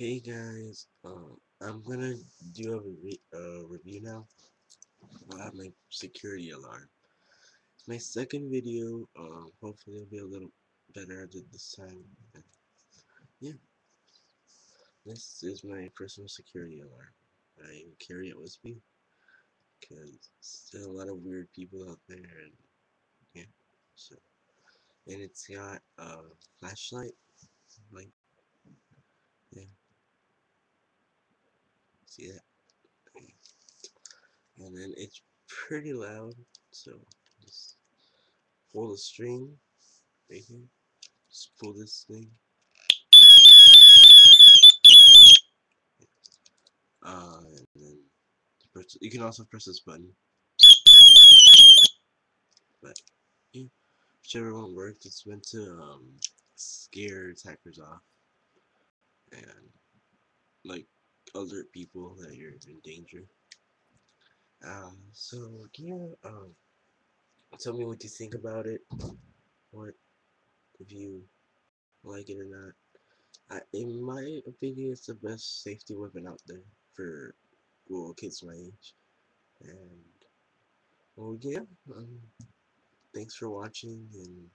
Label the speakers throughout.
Speaker 1: Hey guys, I'm gonna do a review now about my security alarm. It's my second video. Hopefully it'll be a little better at it this time. And yeah, this is my personal security alarm. I carry it with me because there's a lot of weird people out there, and yeah. So, and it's got a flashlight, like yeah, see that, and then it's pretty loud. So just pull the string right here. Just pull this thing. And then you can also press this button. But yeah, whichever one works, it's meant to scare attackers off and like alert people that you're in danger. So yeah, tell me what you think about it. What if you like it or not? In my opinion, it's the best safety weapon out there for kids my age. And well, yeah. Um, Thanks for watching and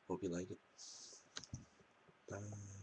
Speaker 1: hope you like it. Bye.